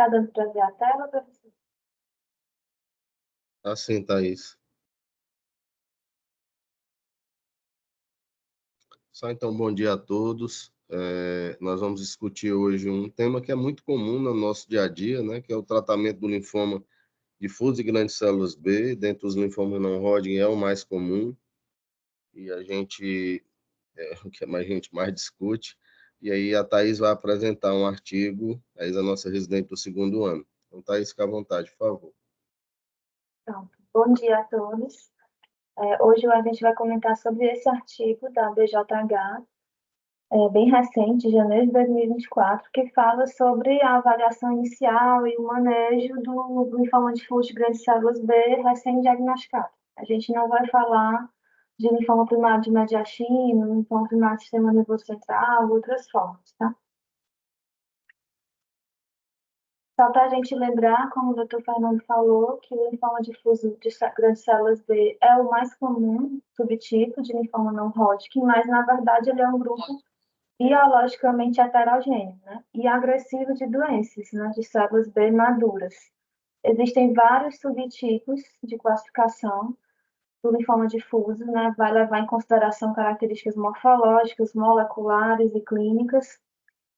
Está dando para ver a tela, professor? Assim, Thaís. Só então, bom dia a todos. Nós vamos discutir hoje um tema que é muito comum no nosso dia a dia, né, que é o tratamento do linfoma difuso de grandes células B. Dentre os linfomas não Hodgkin é o mais comum e a gente o que a gente mais discute. E aí a Thaís vai apresentar um artigo, a Thaís é a nossa residente do segundo ano. Então, Thaís, fica à vontade, por favor. Então, bom dia a todos. Hoje a gente vai comentar sobre esse artigo da BJH, bem recente, de janeiro de 2024, que fala sobre a avaliação inicial e o manejo do linfoma difuso de grandes células B recém-diagnosticado. A gente não vai falar de linfoma primário de Mediastino, linfoma primário do sistema nervoso central, outras formas, tá? Só para a gente lembrar, como o doutor Fernando falou, que o linfoma difuso de grandes células B é o mais comum subtipo de linfoma não Hodgkin, mas, na verdade, ele é um grupo biologicamente heterogêneo, né? E agressivo de doenças, né? De células B maduras. Existem vários subtipos de classificação do linfoma difuso, né? Vai levar em consideração características morfológicas, moleculares e clínicas.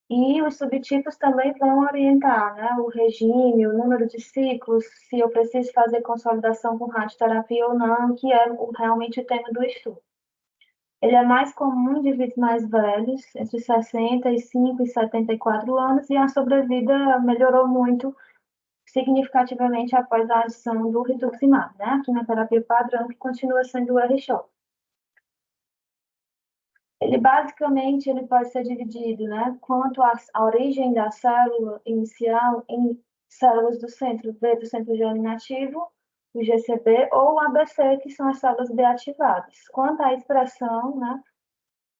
E os subtipos também vão orientar, né, o regime, o número de ciclos, se eu preciso fazer consolidação com radioterapia ou não, que é realmente o tema do estudo. Ele é mais comum em indivíduos mais velhos, entre 65 e 74 anos, e a sobrevida melhorou muito significativamente após a adição do rituximab, né, a quimioterapia padrão, que continua sendo o R-CHOP. Ele basicamente ele pode ser dividido, né, quanto à origem da célula inicial em células do centro B, do centro germinativo, o GCB, ou o ABC, que são as células B ativadas. Quanto à expressão, né,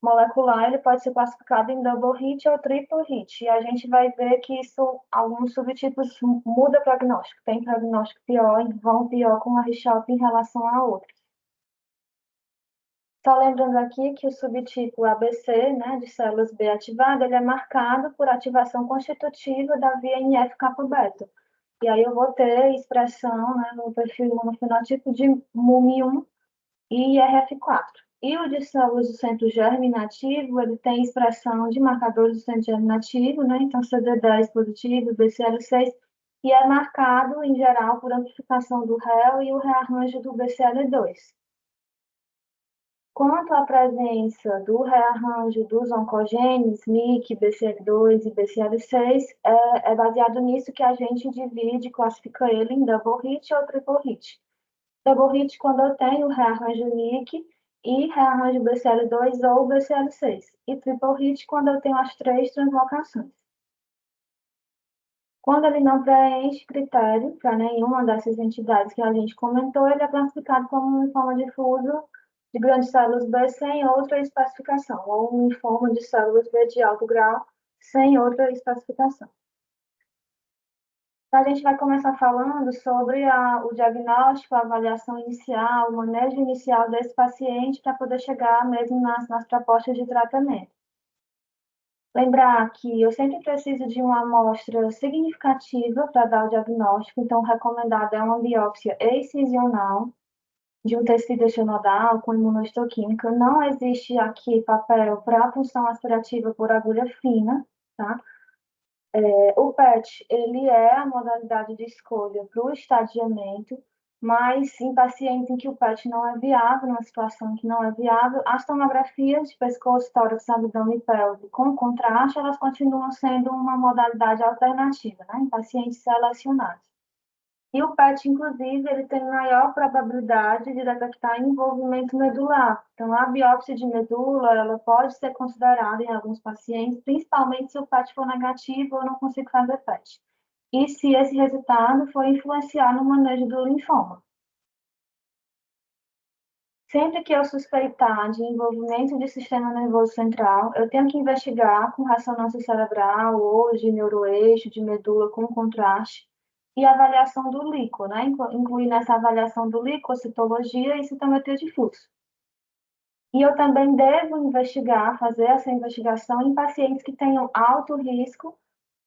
molecular, ele pode ser classificado em double hit ou triple hit, e a gente vai ver que isso, alguns subtipos muda prognóstico, tem prognóstico pior, e vão pior com a R-CHOP em relação a outros. Só lembrando aqui que o subtipo ABC, né, de células B ativada, ele é marcado por ativação constitutiva da via NF-kappa-beta. E aí eu vou ter expressão, né, no perfil imunofenotipo de MUM1 e IRF4. E o de células do centro germinativo, ele tem expressão de marcadores do centro germinativo, né, então CD10 positivo, BCL6, e é marcado, em geral, por amplificação do réu e o rearranjo do BCL2. Quanto à presença do rearranjo dos oncogenes, MYC, BCL2 e BCL6, é baseado nisso que a gente divide, classifica ele em double hit ou triple hit. Double hit quando eu tenho rearranjo MYC e rearranjo BCL2 ou BCL6. E triple hit quando eu tenho as três translocações. Quando ele não preenche critério para nenhuma dessas entidades que a gente comentou, ele é classificado como um linfoma difuso de grandes células B sem outra especificação, ou um linfoma de células B de alto grau sem outra especificação. Então, a gente vai começar falando sobre o diagnóstico, a avaliação inicial, o manejo inicial desse paciente para poder chegar mesmo nas propostas de tratamento. Lembrar que eu sempre preciso de uma amostra significativa para dar o diagnóstico, então o recomendado é uma biópsia excisional de um tecido extranodal com imunohistoquímica. Não existe aqui papel para punção aspirativa por agulha fina, tá? O PET, ele é a modalidade de escolha para o estadiamento, mas em pacientes em que o PET não é viável, numa situação em que não é viável, as tomografias de pescoço, tórax, abdômen e pelve com contraste, elas continuam sendo uma modalidade alternativa, né, em pacientes selecionados. E o PET, inclusive, ele tem maior probabilidade de detectar envolvimento medular. Então, a biópsia de medula, ela pode ser considerada em alguns pacientes, principalmente se o PET for negativo, eu não consigo fazer PET. E se esse resultado for influenciar no manejo do linfoma. Sempre que eu suspeitar de envolvimento de sistema nervoso central, eu tenho que investigar com ressonância cerebral ou de neuroeixo, de medula com contraste, e avaliação do líquido, né? Incluir nessa avaliação do líquido citologia e citometria de fluxo. E eu também devo investigar, fazer essa investigação em pacientes que tenham alto risco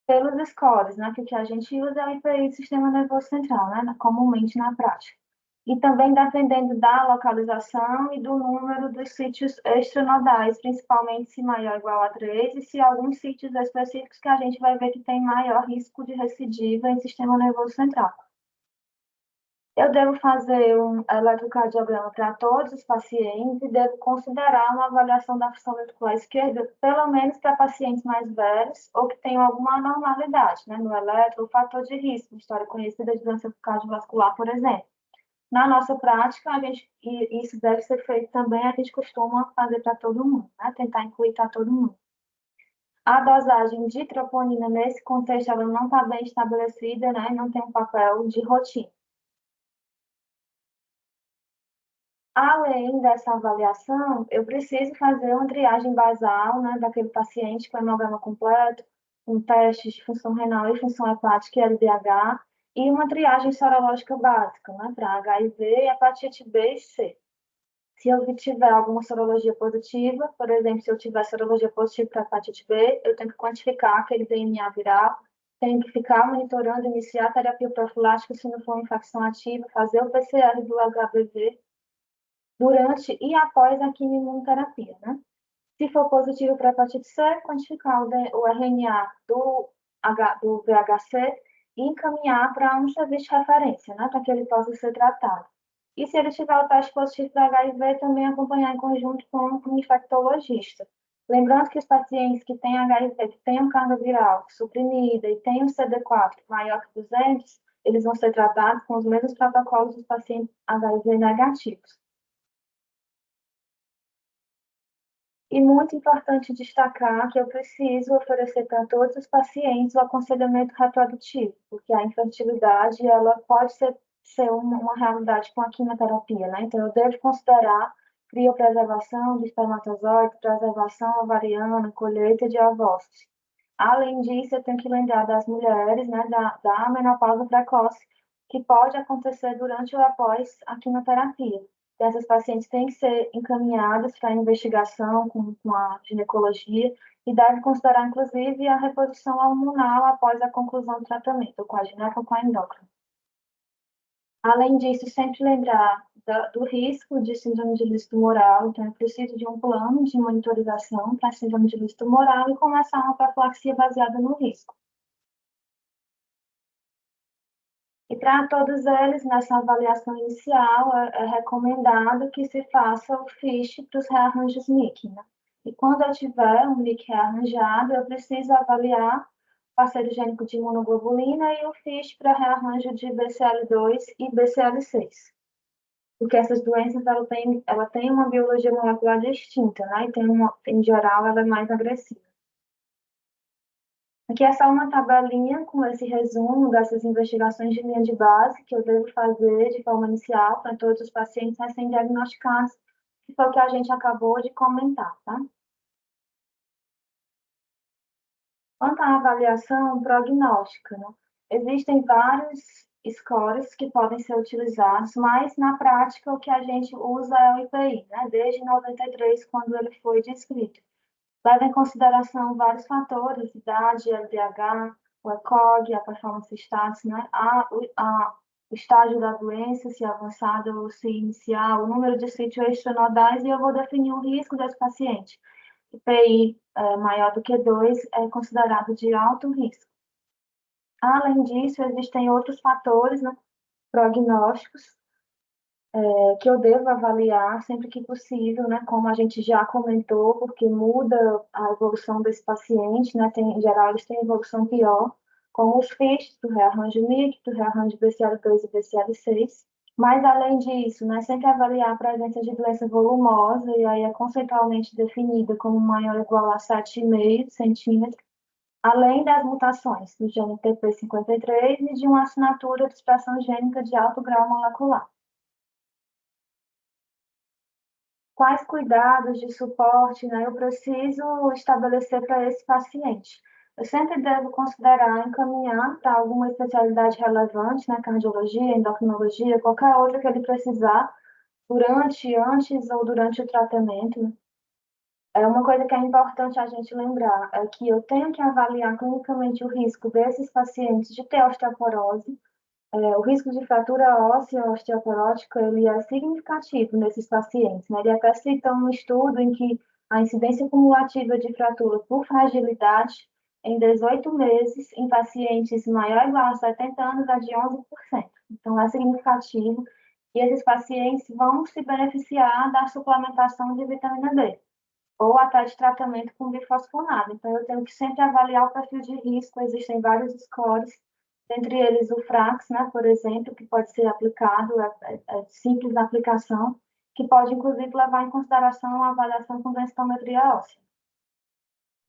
pelos scores, né, que o que a gente usa é o IPI do Sistema Nervoso Central, né, comumente na prática. E também dependendo da localização e do número dos sítios extranodais, principalmente se maior ou igual a 3, e se alguns sítios específicos que a gente vai ver que tem maior risco de recidiva em sistema nervoso central. Eu devo fazer um eletrocardiograma para todos os pacientes e devo considerar uma avaliação da função ventricular esquerda, pelo menos para pacientes mais velhos ou que tenham alguma anormalidade, né, no eletro, ou fator de risco, história conhecida de doença cardiovascular, por exemplo. Na nossa prática, e isso deve ser feito também, a gente costuma fazer para todo mundo, né, tentar incluir para todo mundo. A dosagem de troponina nesse contexto ela não está bem estabelecida, né, não tem um papel de rotina. Além dessa avaliação, eu preciso fazer uma triagem basal, né, daquele paciente com hemograma completo, um teste de função renal e função hepática e LDH, e uma triagem sorológica básica, né, para HIV, hepatite B e C. Se eu tiver alguma sorologia positiva, por exemplo, se eu tiver sorologia positiva para hepatite B, eu tenho que quantificar aquele DNA viral, tenho que ficar monitorando, iniciar a terapia profilática se não for uma infecção ativa, fazer o PCR do HBV, durante e após a quimioterapia, né? Se for positivo para hepatite C, quantificar o RNA do VHC e encaminhar para um serviço de referência, né? Para que ele possa ser tratado. E se ele tiver o teste positivo para HIV, também acompanhar em conjunto com um infectologista. Lembrando que os pacientes que têm HIV, que têm carga viral suprimida e têm um CD4 maior que 200, eles vão ser tratados com os mesmos protocolos dos pacientes HIV negativos. E muito importante destacar que eu preciso oferecer para todos os pacientes o aconselhamento reprodutivo, porque a infertilidade ela pode ser uma realidade com a quimioterapia, né? Então, eu devo considerar criopreservação de espermatozoides, preservação ovariana, colheita de ovócitos. Além disso, eu tenho que lembrar das mulheres, né, da menopausa precoce, que pode acontecer durante ou após a quimioterapia. Essas pacientes têm que ser encaminhadas para investigação com a ginecologia e deve considerar, inclusive, a reposição hormonal após a conclusão do tratamento, com a gineco ou com a endócrina. Além disso, sempre lembrar do risco de síndrome de listo tumoral, então é preciso de um plano de monitorização para síndrome de listo tumoral e começar uma profilaxia baseada no risco. E para todos eles, nessa avaliação inicial, é recomendado que se faça o FISH para os rearranjos MIC, né? E quando eu tiver um MIC rearranjado, eu preciso avaliar o parceiro gênico de imunoglobulina e o FISH para rearranjo de BCL2 e BCL6. Porque essas doenças, ela tem uma biologia molecular distinta, né? E em geral, ela é mais agressiva. Aqui é só uma tabelinha com esse resumo dessas investigações de linha de base que eu devo fazer de forma inicial para todos os pacientes recém-diagnosticados, que foi o que a gente acabou de comentar, tá? Quanto à avaliação prognóstica, né? Existem vários scores que podem ser utilizados, mas na prática o que a gente usa é o IPI, né? Desde 93, quando ele foi descrito. Leva em consideração vários fatores, idade, LDH, o ECOG, a performance status, né? O estágio da doença, se avançada ou se inicial, o número de sítios extranodais, e eu vou definir o risco desse paciente. IPI maior do que 2 é considerado de alto risco. Além disso, existem outros fatores, né, prognósticos, que eu devo avaliar sempre que possível, né, como a gente já comentou, porque muda a evolução desse paciente, né, em geral eles têm evolução pior, como os FISH, do rearranjo MIC, do rearranjo BCL2 e BCL6. Mas, além disso, né, sempre avaliar a presença de doença volumosa, e aí é conceitualmente definida como maior ou igual a 7,5 centímetros, além das mutações do gene TP53 e de uma assinatura de expressão gênica de alto grau molecular. Quais cuidados de suporte, né, eu preciso estabelecer para esse paciente? Eu sempre devo considerar encaminhar para alguma especialidade relevante, né, cardiologia, endocrinologia, qualquer outra que ele precisar, durante, antes ou durante o tratamento, né? Uma coisa que é importante a gente lembrar é que eu tenho que avaliar clinicamente o risco desses pacientes de ter osteoporose. O risco de fratura óssea osteoporótica ele é significativo nesses pacientes, né? Ele até cita um estudo em que a incidência cumulativa de fratura por fragilidade em 18 meses em pacientes maior ou igual a 70 anos é de 11%. Então, é significativo e esses pacientes vão se beneficiar da suplementação de vitamina D ou até de tratamento com bifosfonato. Então, eu tenho que sempre avaliar o perfil de risco. Existem vários scores, dentre eles o FRAX, né, por exemplo, que pode ser aplicado, é simples na aplicação, que pode, inclusive, levar em consideração a avaliação com densitometria óssea.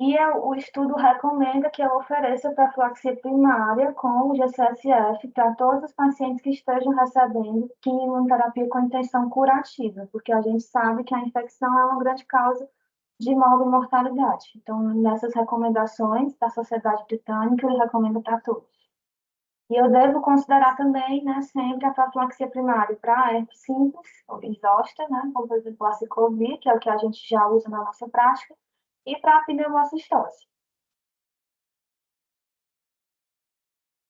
E o estudo recomenda que eu ofereça profilaxia primária com o GCSF para todos os pacientes que estejam recebendo quimioterapia com intenção curativa, porque a gente sabe que a infecção é uma grande causa de morbimortalidade. Então, nessas recomendações da Sociedade Britânica, ele recomenda para todos. E eu devo considerar também, né, sempre a profilaxia primária para herpes simples, ou zoster, né, como por exemplo a ciclovir, que é o que a gente já usa na nossa prática, e para a pneumocistose.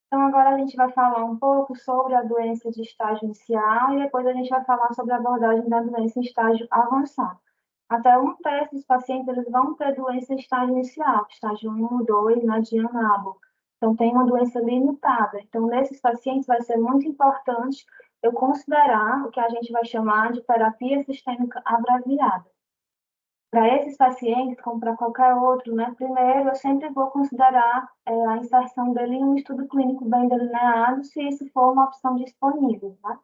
Então, agora a gente vai falar um pouco sobre a doença de estágio inicial e depois a gente vai falar sobre a abordagem da doença em estágio avançado. Até um terço dos pacientes eles vão ter doença em estágio inicial, estágio 1, 2, né, de análogo. Então, tem uma doença limitada. Então, nesses pacientes vai ser muito importante eu considerar o que a gente vai chamar de terapia sistêmica abreviada. Para esses pacientes, como para qualquer outro, né, primeiro eu sempre vou considerar a inserção dele em um estudo clínico bem delineado, se isso for uma opção disponível, né?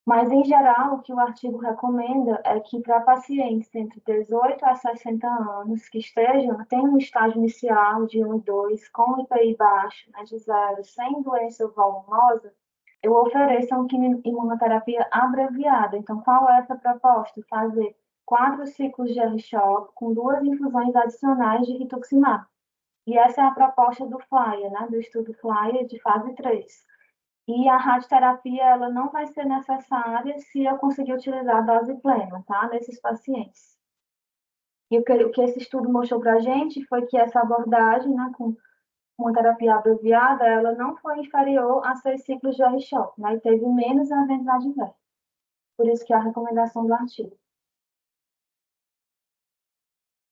Mas, em geral, o que o artigo recomenda é que para pacientes entre 18 a 60 anos que estejam, tenham um estágio inicial de 1 e 2, com IPI baixo, né, de 0, sem doença volumosa, eu ofereço uma imunoterapia abreviada. Então, qual é essa proposta? Fazer 4 ciclos de R-CHOP com 2 infusões adicionais de rituximab. E essa é a proposta do FLYER, né, do estudo FLYER de fase 3. E a radioterapia, ela não vai ser necessária se eu conseguir utilizar a dose plena, tá? Nesses pacientes. E o que esse estudo mostrou para a gente foi que essa abordagem, né, com uma terapia abreviada, ela não foi inferior a 6 ciclos de R-CHOP, né? E teve menos eventos adversos. Por isso que é a recomendação do artigo.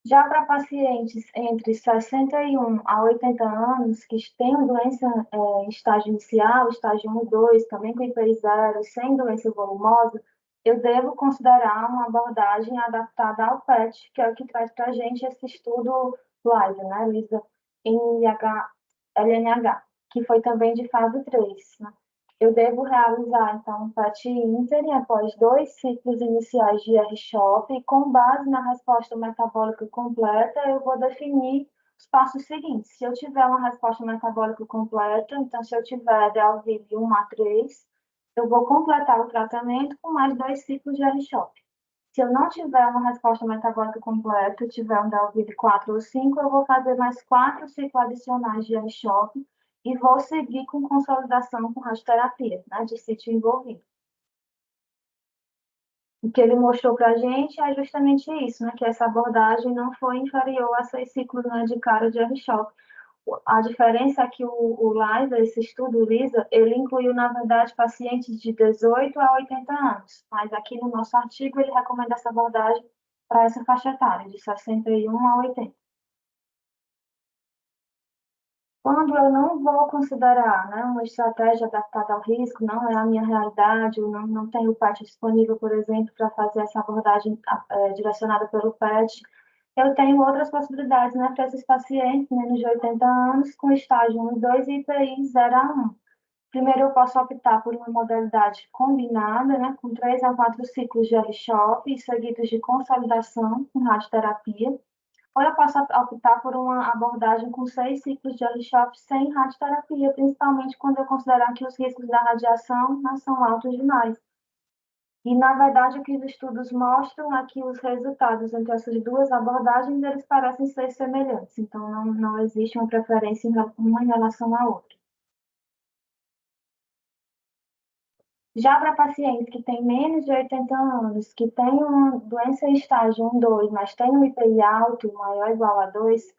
Já para pacientes entre 61 a 80 anos que têm doença em estágio inicial, estágio 1 e 2, também com IPI 0, sem doença volumosa, eu devo considerar uma abordagem adaptada ao PET, que é o que traz para a gente esse estudo LISA, né? LISA NIH, LNH, que foi também de fase 3, né? Eu devo realizar, então, um PET ínterim após 2 ciclos iniciais de R-CHOP e, com base na resposta metabólica completa, eu vou definir os passos seguintes. Se eu tiver uma resposta metabólica completa, então, se eu tiver Delville 1 a 3, eu vou completar o tratamento com mais 2 ciclos de R-CHOP. Se eu não tiver uma resposta metabólica completa, eu tiver um Delville 4 ou 5, eu vou fazer mais 4 ciclos adicionais de R-CHOP e vou seguir com consolidação com radioterapia, né, de sítio envolvido. O que ele mostrou para a gente é justamente isso, né, que essa abordagem não foi inferior a 6 ciclos, né, de cara de R-CHOP. A diferença é que o LISA, esse estudo LISA, ele incluiu, na verdade, pacientes de 18 a 80 anos, mas aqui no nosso artigo ele recomenda essa abordagem para essa faixa etária, de 61 a 80. Quando eu não vou considerar, né, uma estratégia adaptada ao risco, não é a minha realidade, eu não tenho o PET disponível, por exemplo, para fazer essa abordagem direcionada pelo PET, eu tenho outras possibilidades, né, para esses pacientes menos de 80 anos, com estágio 1 e 2 e IPI 0 a 1. Primeiro, eu posso optar por uma modalidade combinada, né, com 3 a 4 ciclos de R-CHOP, seguidos de consolidação com radioterapia. Ou eu posso optar por uma abordagem com 6 ciclos de R-CHOP sem radioterapia, principalmente quando eu considerar que os riscos da radiação não são altos demais. E, na verdade, o que os estudos mostram é que os resultados entre essas duas abordagens, eles parecem ser semelhantes. Então, não existe uma preferência uma em relação à outra. Já para pacientes que têm menos de 80 anos, que têm uma doença em estágio 1, 2, mas têm um IPI alto, maior ou igual a 2,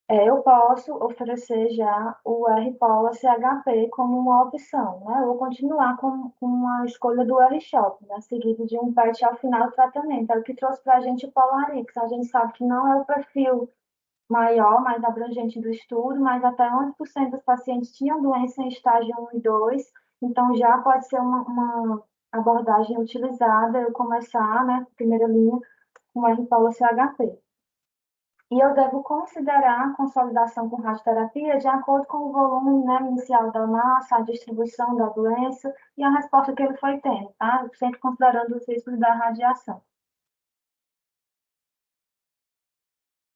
eu posso oferecer já o R-Policy-HP como uma opção, né? Eu vou continuar com a escolha do R-Shop, né? Seguido de um PET ao final do tratamento. É o que trouxe para a gente o Polarix. A gente sabe que não é o perfil maior, mais abrangente do estudo, mas até 11% dos pacientes tinham doença em estágio 1 e 2, então já pode ser uma abordagem utilizada eu começar, né, primeira linha, com R-Policy-HP. E eu devo considerar a consolidação com radioterapia de acordo com o volume, né, inicial da massa, a distribuição da doença e a resposta que ele foi tendo, tá? Sempre considerando os riscos da radiação.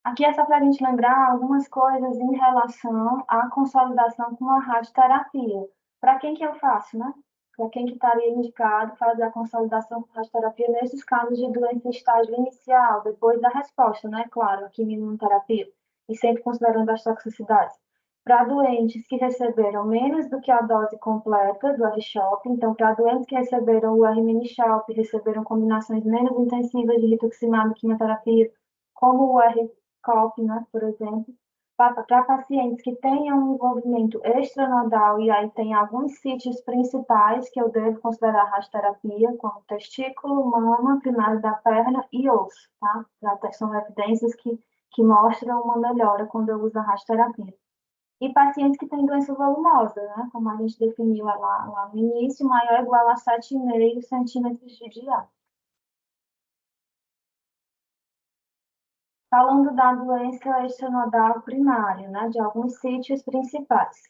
Aqui é só para a gente lembrar algumas coisas em relação à consolidação com a radioterapia. Para quem que eu faço, né? Para quem que estaria indicado fazer a consolidação com radioterapia nesses casos de doença em estágio inicial, depois da resposta, né? Claro, a quimioterapia, e sempre considerando as toxicidades. Para doentes que receberam menos do que a dose completa do R-CHOP, então, para doentes que receberam o R-mini-CHOP, receberam combinações menos intensivas de rituximab e quimioterapia, como o R COP, né, por exemplo, para pacientes que tenham um envolvimento extranodal, e aí tem alguns sítios principais que eu devo considerar radioterapia, como testículo, mama, primário da perna e osso, tá? São evidências que mostram uma melhora quando eu uso a radioterapia. E pacientes que têm doença volumosa, né, como a gente definiu lá no início, maior ou igual a 7,5 centímetros de diâmetro. Falando da doença extranodal primária, né, de alguns sítios principais.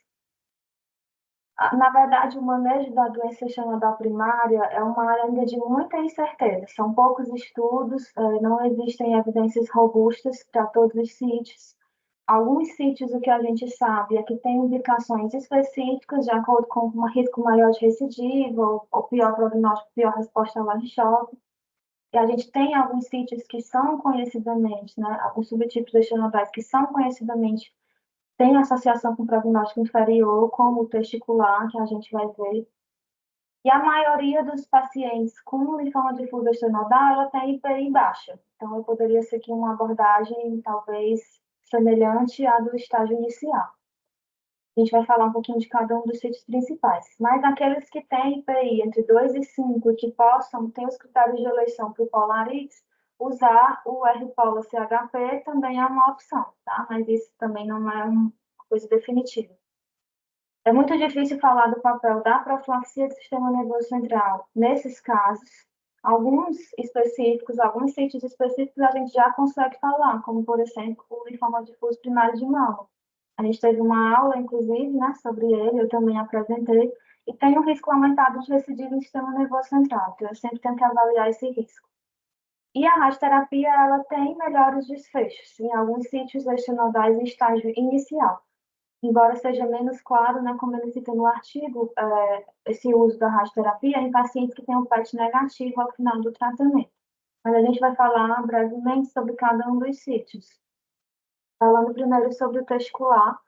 Na verdade, o manejo da doença extranodal primária é uma área ainda de muita incerteza. São poucos estudos, não existem evidências robustas para todos os sítios. Alguns sítios, o que a gente sabe é que tem indicações específicas de acordo com um risco maior de recidiva, ou pior prognóstico, pior resposta ao choque. E a gente tem alguns sítios que são conhecidamente, né, alguns subtipos leishmaniasis que são conhecidamente têm associação com prognóstico inferior, como o testicular, que a gente vai ver. E a maioria dos pacientes com linfoma difuso extranodal, ela tem IPI baixa. Então, eu poderia seguir uma abordagem, talvez, semelhante à do estágio inicial. A gente vai falar um pouquinho de cada um dos sítios principais. Mas aqueles que têm IPI entre 2 e 5 e que possam ter os critérios de eleição para o Polarix, usar o R-Policy-HP também é uma opção, tá? Mas isso também não é uma coisa definitiva. É muito difícil falar do papel da profilaxia do sistema nervoso central nesses casos. Alguns específicos, alguns sítios específicos a gente já consegue falar, como, por exemplo, o linfoma difuso primário de mama. A gente teve uma aula, inclusive, né, sobre ele, eu também apresentei, e tem um risco aumentado de recidiva no sistema nervoso central, então eu sempre tenho que avaliar esse risco. E a radioterapia, ela tem melhores desfechos em alguns sítios leishmanodais em estágio inicial. Embora seja menos claro, né, como ele cita no artigo, esse uso da radioterapia em pacientes que têm um PET negativo ao final do tratamento. Mas a gente vai falar brevemente sobre cada um dos sítios. Falando primeiro sobre o testicular,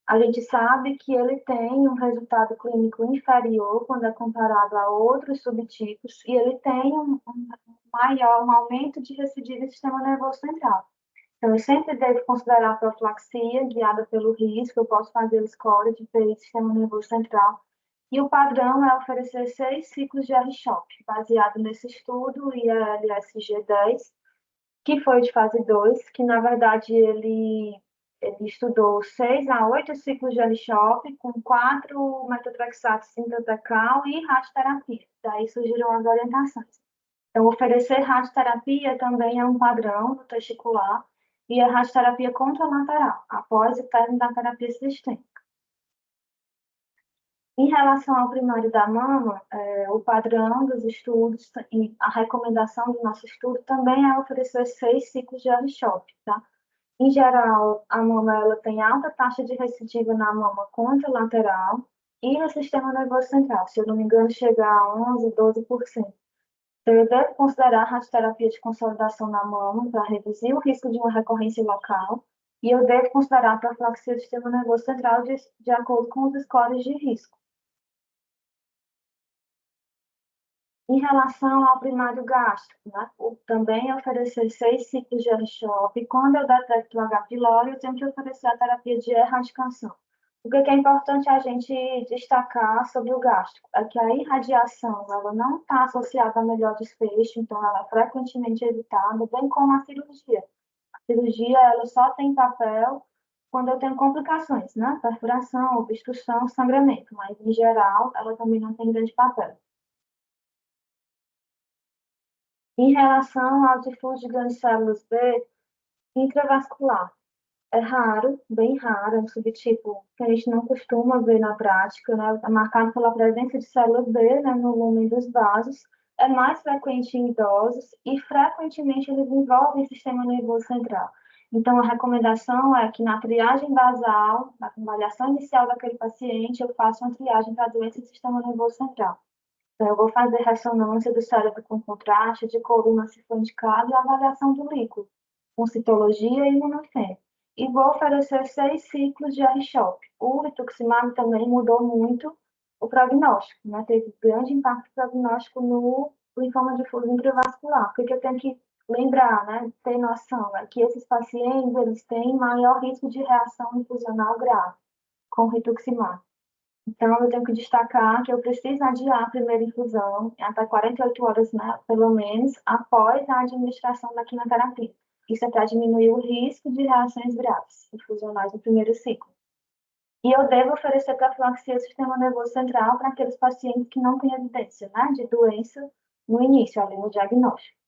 a gente sabe que ele tem um resultado clínico inferior quando é comparado a outros subtipos, e ele tem um aumento de recidiva do sistema nervoso central. Então, eu sempre devo considerar a profilaxia, guiada pelo risco, eu posso fazer o score de PI do sistema nervoso central. E o padrão é oferecer 6 ciclos de R-CHOP, baseado nesse estudo ILSG-10, que foi de fase 2, que na verdade ele estudou 6 a 8 ciclos de R-CHOP, com 4 metotrexato sintotecal e radioterapia. Daí surgiram as orientações. Então, oferecer radioterapia também é um padrão do testicular, e a radioterapia contralateral, após o término da terapia sistêmica. Em relação ao primário da mama, o padrão dos estudos e a recomendação do nosso estudo também é oferecer 6 ciclos de R-CHOP, tá? Em geral, a mama ela tem alta taxa de recidiva na mama contralateral e no sistema nervoso central. Se eu não me engano, chega a 11, 12%. Então, eu devo considerar a radioterapia de consolidação na mama para reduzir o risco de uma recorrência local, e eu devo considerar a profilaxia do sistema nervoso central de acordo com os scores de risco. Em relação ao primário gástrico, né, também oferecer 6 ciclos de R-CHOP. Quando eu detecto o H. pylori, eu tenho que oferecer a terapia de erradicação. O que é importante a gente destacar sobre o gástrico é que a irradiação ela não está associada a melhor desfecho, então ela é frequentemente evitada, bem como a cirurgia. A cirurgia ela só tem papel quando eu tenho complicações, né? Perfuração, obstrução, sangramento, mas em geral ela também não tem grande papel. Em relação ao difúndio de grandes células B, intravascular, é raro, bem raro, é um subtipo que a gente não costuma ver na prática, né? É marcado pela presença de células B, né, no lumen dos vasos, é mais frequente em idosos e frequentemente eles envolvem o sistema nervoso central. Então, a recomendação é que na triagem basal, na avaliação inicial daquele paciente, eu faça uma triagem para doença do sistema nervoso central. Então, eu vou fazer ressonância do cérebro com contraste, de coluna se for indicado, e avaliação do líquido, com citologia e imunofém. E vou oferecer 6 ciclos de R-CHOP. O rituximab também mudou muito o prognóstico, né? Teve grande impacto prognóstico no linfoma difuso intravascular. O que eu tenho que lembrar, né? Ter noção, é que esses pacientes eles têm maior risco de reação infusional grave com rituximab. Então, eu tenho que destacar que eu preciso adiar a primeira infusão até 48 horas, né, pelo menos, após a administração da quimioterapia. Isso é para diminuir o risco de reações graves infusionais no primeiro ciclo. E eu devo oferecer profilaxia do sistema nervoso central para aqueles pacientes que não têm evidência, né, de doença no início, ali no diagnóstico.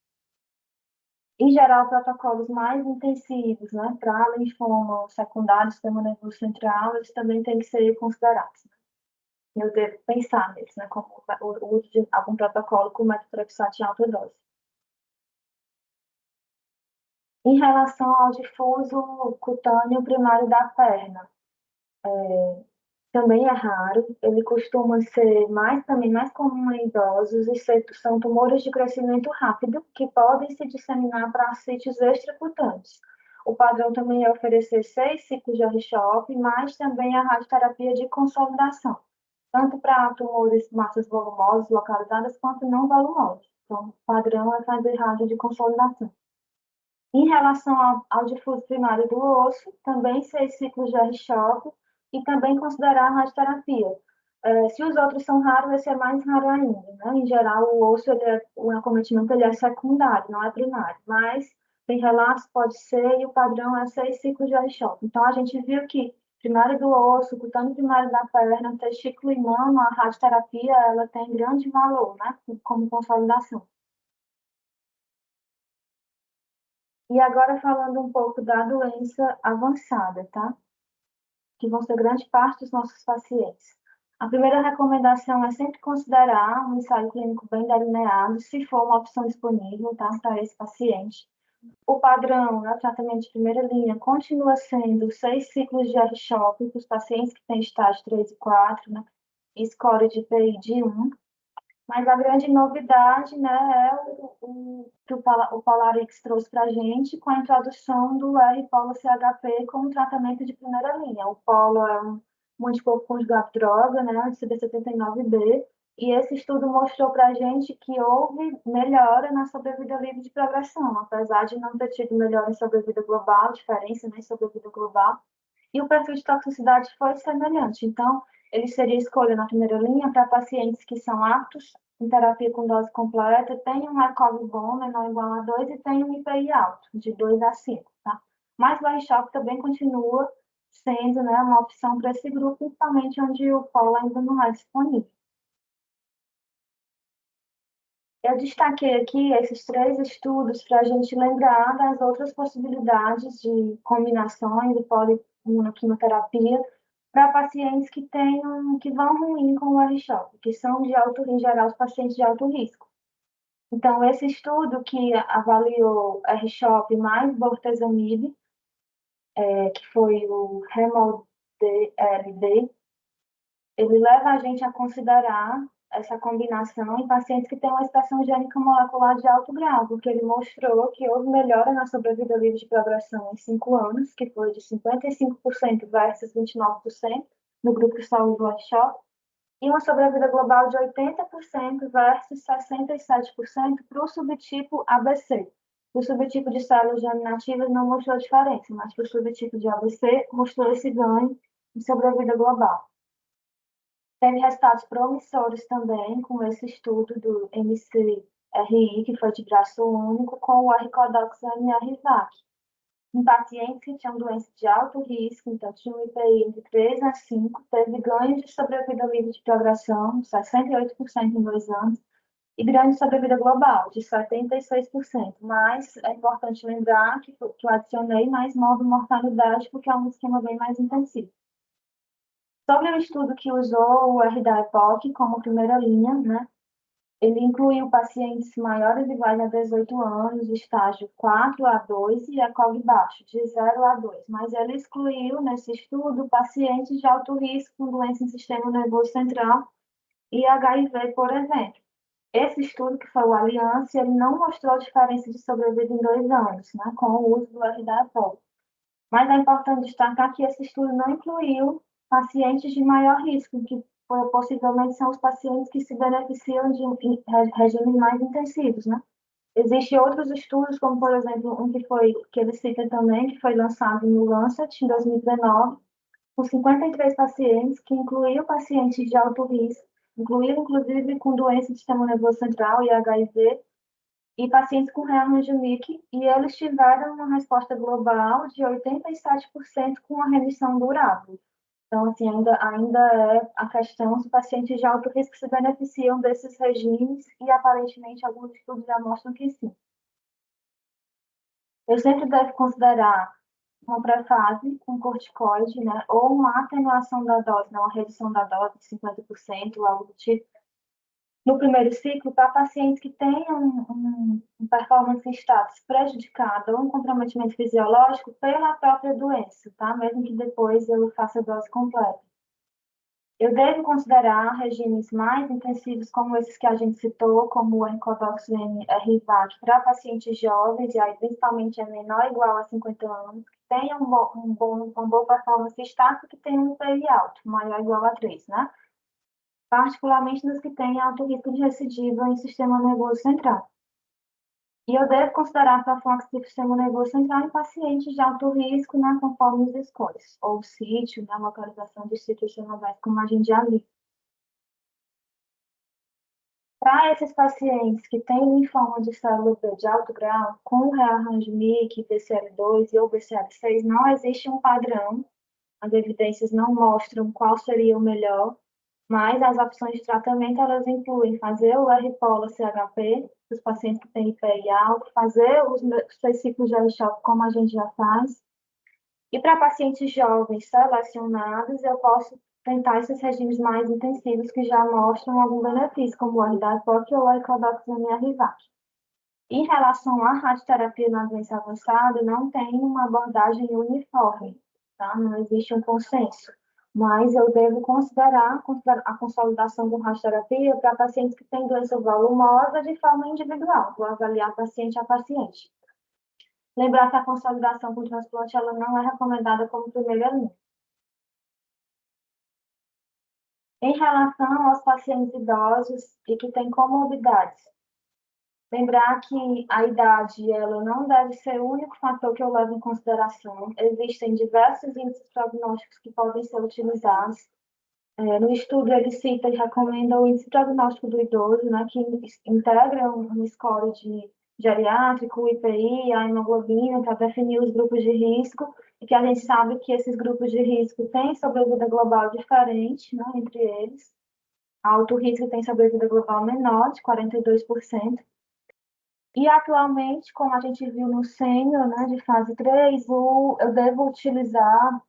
Em geral, protocolos mais intensivos, né, para linfoma secundário do sistema nervoso central, eles também têm que ser considerados. Eu devo pensar neles, né, como o uso de algum protocolo com metotrexato em alta dose. Em relação ao difuso cutâneo primário da perna, também é raro, ele costuma ser também mais comum em idosos e são tumores de crescimento rápido que podem se disseminar para sítios extracutâneos. O padrão também é oferecer 6 ciclos de R-CHOP, mas também a radioterapia de consolidação, tanto para tumores de massas volumosas localizadas quanto não volumosas. Então, o padrão é fazer rádio de consolidação. Em relação ao difuso primário do osso, também 6 ciclos de R-CHOP e também considerar a radioterapia. Se os outros são raros, esse é mais raro ainda, né? Em geral, o osso, o acometimento ele é secundário, não é primário, mas tem relatos, pode ser, e o padrão é 6 ciclos de R-CHOP. Então, a gente viu que primário do osso, cutâneo primário da perna, testículo e mama, a radioterapia, ela tem grande valor, né? Como consolidação. E agora falando um pouco da doença avançada, tá? Que vão ser grande parte dos nossos pacientes. A primeira recomendação é sempre considerar um ensaio clínico bem delineado, se for uma opção disponível, tá? Para esse paciente. O padrão, né, tratamento de primeira linha, continua sendo 6 ciclos de R-CHOP para os pacientes que têm estágio 3 e 4, né? E score de PI de 1. Mas a grande novidade, né, é o que o Polarix trouxe para a gente com a introdução do R-Polo-CHP como tratamento de primeira linha. O Polo é um anticorpo conjugado droga, né, anti-CD79B, e esse estudo mostrou para a gente que houve melhora na sobrevida livre de progressão, apesar de não ter tido melhora em sobrevida global, diferença em sobrevida global, e o perfil de toxicidade foi semelhante. Então, ele seria escolha na primeira linha para pacientes que são aptos em terapia com dose completa, tem um ACOG bom, menor ou igual a 2, e tem um IPI alto, de 2 a 5, tá? Mas o R-CHOP também continua sendo, né, uma opção para esse grupo, principalmente onde o polo ainda não é disponível. Eu destaquei aqui esses 3 estudos para a gente lembrar das outras possibilidades de combinações de poliimunoquimioterapia para pacientes que vão ruim com o R-CHOP, que são em geral, os pacientes de alto risco. Então, esse estudo que avaliou R-CHOP mais bortezomib, que foi o REMOLD-LD, ele leva a gente a considerar essa combinação em pacientes que têm uma expressão gênica molecular de alto grau, porque ele mostrou que houve melhora na sobrevida livre de progressão em 5 anos, que foi de 55% versus 29% no grupo que só usou R-CHOP, e uma sobrevida global de 80% versus 67% para o subtipo ABC. O subtipo de células germinativas não mostrou diferença, mas para o subtipo de ABC mostrou esse ganho de sobrevida global. Teve resultados promissores também com esse estudo do MCRI, que foi de braço único, com o R-Codox MR-VAC. Em pacientes que tinham doença de alto risco, então tinha um IPI entre 3 a 5, teve ganho de sobrevida livre de progressão, 68% em 2 anos, e grande sobrevida global, de 76%. Mas é importante lembrar que eu adicionei mais modo mortalidade, porque é um esquema bem mais intensivo. Sobre o estudo que usou o R da EPOC como primeira linha, né? Ele incluiu pacientes maiores ou iguais a 18 anos, estágio 4 a 2 e ECOG baixo, de 0 a 2. Mas ele excluiu, nesse estudo, pacientes de alto risco com doença em sistema nervoso central e HIV, por exemplo. Esse estudo, que foi o Aliança, ele não mostrou diferença de sobrevida em 2 anos, né, com o uso do R da EPOC. Mas é importante destacar que esse estudo não incluiu pacientes de maior risco, que possivelmente são os pacientes que se beneficiam de regimes mais intensivos, né? Existem outros estudos, como, por exemplo, um que ele cita também, que foi lançado no Lancet em 2019, com 53 pacientes, que incluíam pacientes de alto risco, incluíram, inclusive, com doença do sistema nervoso central e HIV, e pacientes com Hermann-Mick, e eles tiveram uma resposta global de 87% com uma remissão durável. Então, assim, ainda é a questão se pacientes de alto risco se beneficiam desses regimes, e aparentemente alguns estudos já mostram que sim. Eu sempre devo considerar uma pré-fase com corticoide, né, ou uma atenuação da dose, né, uma redução da dose de 50%, algo do tipo, no primeiro ciclo, para pacientes que tenham um performance status prejudicado ou um comprometimento fisiológico pela própria doença, tá? Mesmo que depois eu faça a dose completa. Eu devo considerar regimes mais intensivos, como esses que a gente citou, como o Encodoxim RVAC, para pacientes jovens, e aí principalmente é menor ou igual a 50 anos, que tenham uma boa performance status, que tenham um PI alto, maior ou igual a 3, né? Particularmente nos que têm alto risco de recidiva em sistema nervoso central. E eu devo considerar a profilaxia do sistema nervoso central em pacientes de alto risco, né, conforme os escolhas, ou sítio, né, localização de sítios cenovais, como a gente já viu. Para esses pacientes que têm linfoma de célula B de alto grau, com rearranjo-MYC, BCL2 ou BCL6, não existe um padrão, as evidências não mostram qual seria o melhor, mas as opções de tratamento, elas incluem fazer o R-Pola-CHP, os pacientes que têm IPI alto, fazer os 6 ciclos de R-Choque, como a gente já faz. E para pacientes jovens selecionados, eu posso tentar esses regimes mais intensivos que já mostram algum benefício, como o R-DAPOC ou o Icodox-MR-VAC. Em relação à radioterapia na doença avançada, não tem uma abordagem uniforme, tá? Não existe um consenso. Mas eu devo considerar a consolidação com radioterapia para pacientes que têm doença volumosa de forma individual. Vou avaliar paciente a paciente. Lembrar que a consolidação com transplante ela não é recomendada como primeira linha. Em relação aos pacientes idosos e que têm comorbidades, lembrar que a idade ela não deve ser o único fator que eu levo em consideração. Existem diversos índices prognósticos que podem ser utilizados. No estudo, ele cita e recomenda o índice prognóstico do idoso, né, que integra um score de geriátrico, o IPI, a hemoglobina, para definir os grupos de risco, e que a gente sabe que esses grupos de risco têm sobrevida global diferente, né, entre eles. Alto risco tem sobrevida global menor, de 42%. E atualmente, como a gente viu no sênior, né, de fase 3, eu devo utilizar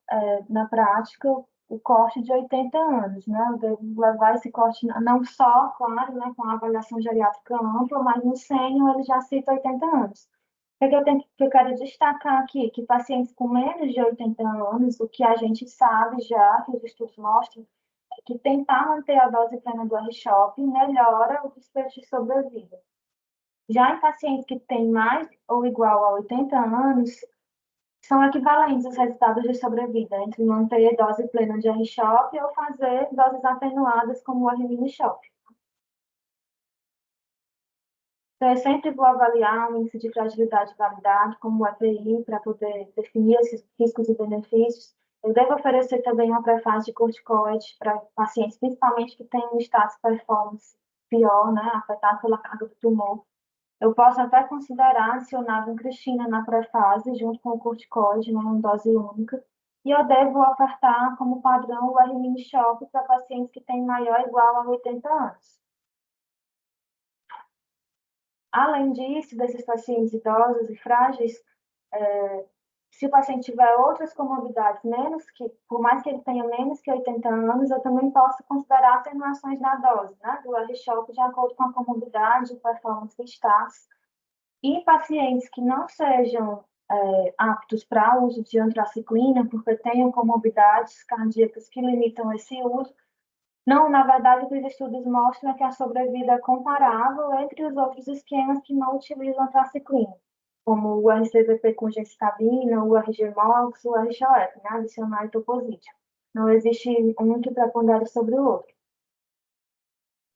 na prática o corte de 80 anos, né? Eu devo levar esse corte não só, claro, né, com a avaliação geriátrica ampla, mas no sênior ele já cita 80 anos. O que eu quero destacar aqui? Que pacientes com menos de 80 anos, o que a gente sabe já, que os estudos mostram, é que tentar manter a dose plena do R-CHOP melhora o desfecho de sobrevida. Já em pacientes que têm mais ou igual a 80 anos, São equivalentes os resultados de sobrevida entre manter dose plena de R-CHOP ou fazer doses atenuadas como o R-mini-CHOP. Então, eu sempre vou avaliar o índice de fragilidade validado, como o EPI, para poder definir esses riscos e benefícios. Eu devo oferecer também uma pré-fase de corticoide para pacientes, principalmente que têm um status performance pior, né, afetado pela carga do tumor. Eu posso até considerar adicionar vincristina na pré-fase, junto com o corticoide, né, em dose única. E eu devo ofertar como padrão o R-mini-CHOP para pacientes que têm maior ou igual a 80 anos. Além disso, desses pacientes idosos e frágeis, se o paciente tiver outras comorbidades, por mais que ele tenha menos que 80 anos, eu também posso considerar atenuações da dose, né, do R-CHOP de acordo com a comorbidade, performance e status. E pacientes que não sejam aptos para o uso de antraciclina, porque tenham comorbidades cardíacas que limitam esse uso, não, na verdade, o que os estudos mostram é que a sobrevida é comparável entre os outros esquemas que não utilizam antraciclina, como o RCVP com gemcitabina, o RGMOX, o RCHOF, né, adicional e toposídio. Não existe um que prepondere sobre o outro.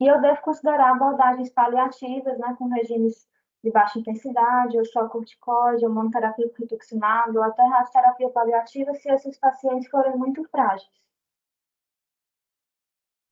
E eu devo considerar abordagens paliativas, né, com regimes de baixa intensidade, ou só corticóide, ou monoterapia com rituximab, ou até radioterapia paliativa, se esses pacientes forem muito frágeis.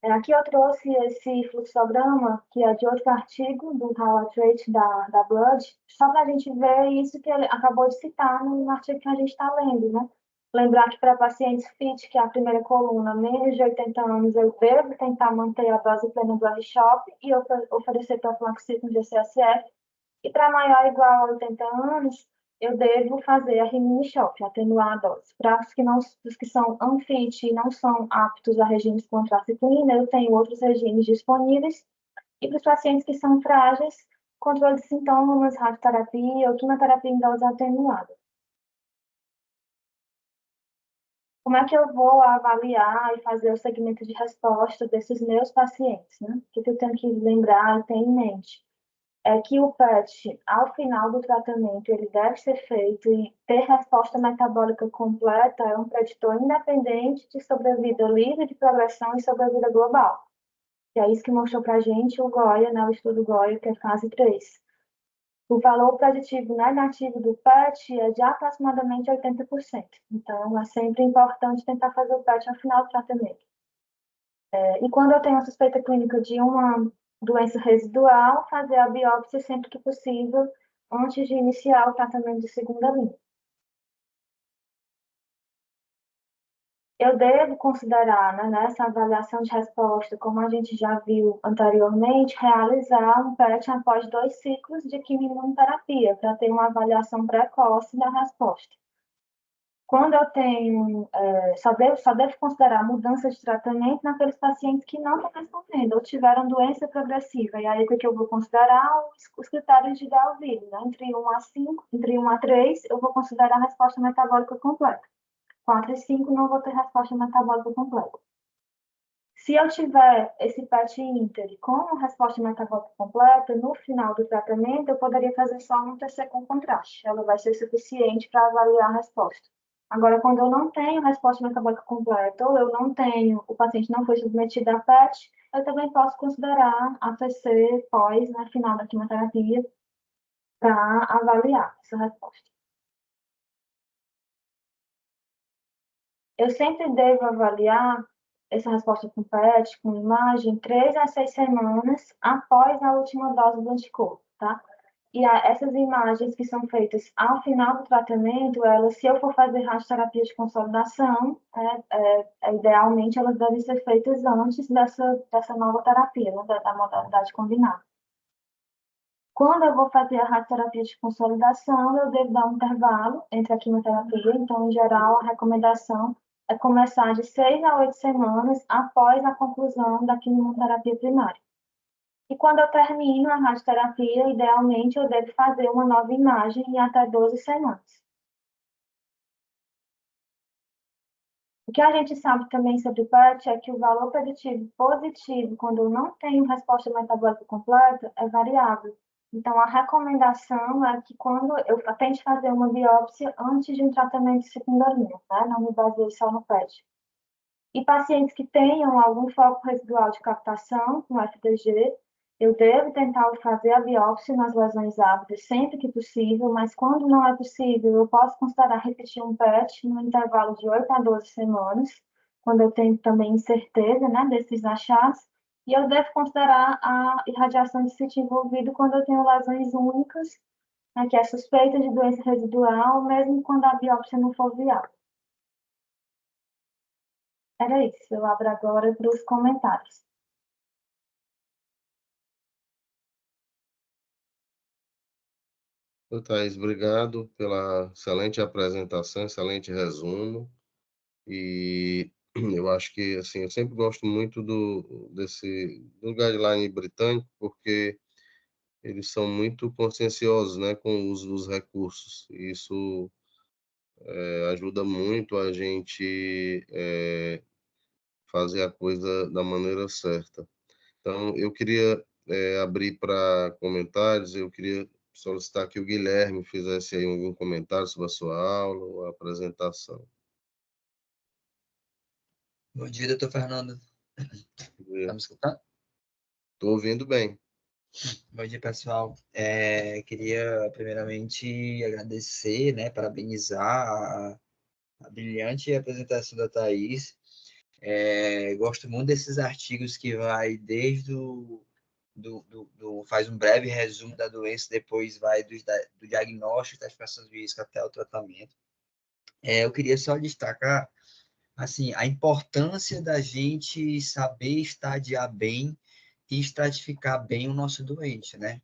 Aqui eu trouxe esse fluxograma, que é de outro artigo, do Howard Rate da Blood, só para a gente ver isso que ele acabou de citar no artigo que a gente está lendo, né? Lembrar que para pacientes FIT, que é a primeira coluna, menos de 80 anos, eu devo tentar manter a dose plena do R-CHOP e oferecer profilaxia com GCSF. E para maior ou igual a 80 anos, eu devo fazer a Rimini-CHOP, atenuar a dose. Para os que são unfit e não são aptos a regimes com antraciclina, eu tenho outros regimes disponíveis. E para os pacientes que são frágeis, controle de sintomas, radioterapia ou quimioterapia em dose atenuada. Como é que eu vou avaliar e fazer o segmento de resposta desses meus pacientes, né? O que eu tenho que lembrar e ter em mente? É que o PET, ao final do tratamento, ele deve ser feito e ter resposta metabólica completa é um preditor independente de sobrevida livre de progressão e sobrevida global. E é isso que mostrou para a gente o GOIA, né, o estudo GOIA, que é fase 3. O valor preditivo negativo do PET é de aproximadamente 80%. Então, é sempre importante tentar fazer o PET ao final do tratamento. E quando eu tenho a suspeita clínica de uma doença residual, fazer a biópsia sempre que possível, antes de iniciar o tratamento de segunda linha. Eu devo considerar, né, nessa avaliação de resposta, como a gente já viu anteriormente, realizar um PET após 2 ciclos de quimioimunoterapia, para ter uma avaliação precoce da resposta. Quando eu tenho, só devo considerar mudança de tratamento naqueles pacientes que não estão respondendo ou tiveram doença progressiva. E aí, o que eu vou considerar? Os critérios de Galvin, né? Entre 1 a 5, entre 1 a 3, eu vou considerar a resposta metabólica completa. 4 e 5, não vou ter resposta metabólica completa. Se eu tiver esse PET Inter com resposta metabólica completa, no final do tratamento, eu poderia fazer só um TC com contraste. Ela vai ser suficiente para avaliar a resposta. Agora, quando eu não tenho resposta metabólica completa, ou eu não tenho, o paciente não foi submetido a PET, eu também posso considerar a TC pós, né, final da quimioterapia, para avaliar essa resposta. Eu sempre devo avaliar essa resposta com PET, com imagem, 3 a 6 semanas após a última dose do anticorpo, tá? E essas imagens que são feitas ao final do tratamento, elas, se eu for fazer radioterapia de consolidação, idealmente elas devem ser feitas antes dessa nova terapia, né, da modalidade combinada. Quando eu vou fazer a radioterapia de consolidação, eu devo dar um intervalo entre a quimioterapia, então, em geral, a recomendação é começar de 6 a 8 semanas após a conclusão da quimioterapia primária. E quando eu termino a radioterapia, idealmente eu devo fazer uma nova imagem em até 12 semanas. O que a gente sabe também sobre o PET é que o valor preditivo positivo, quando eu não tenho resposta metabólica completa, é variável. Então, a recomendação é que quando eu tente fazer uma biópsia antes de um tratamento secundário, né? Não me baseie só no PET. E pacientes que tenham algum foco residual de captação, com FDG, eu devo tentar fazer a biópsia nas lesões ávidas sempre que possível, mas quando não é possível, eu posso considerar repetir um PET no intervalo de 8 a 12 semanas, quando eu tenho também incerteza, né, desses achados, e eu devo considerar a irradiação de sítio envolvido quando eu tenho lesões únicas, né, que é suspeita de doença residual, mesmo quando a biópsia não for viável. Era isso, eu abro agora para os comentários. Ô, Thaís, obrigado pela excelente apresentação, excelente resumo. E eu acho que, assim, eu sempre gosto muito do guideline britânico, porque eles são muito conscienciosos, né, com o uso dos recursos. E isso ajuda muito a gente fazer a coisa da maneira certa. Então, eu queria abrir para comentários, eu queria solicitar que o Guilherme fizesse aí algum comentário sobre a sua aula ou a apresentação. Bom dia, doutor Fernando. Tá me escutando? Estou ouvindo bem. Bom dia, pessoal. Queria, primeiramente, agradecer, né, parabenizar a brilhante apresentação da Thaís. Gosto muito desses artigos que vai desde faz um breve resumo da doença, depois vai do diagnóstico, da expressão de risco até o tratamento. Eu queria só destacar, assim, a importância da gente saber estadiar bem e estratificar bem o nosso doente, né?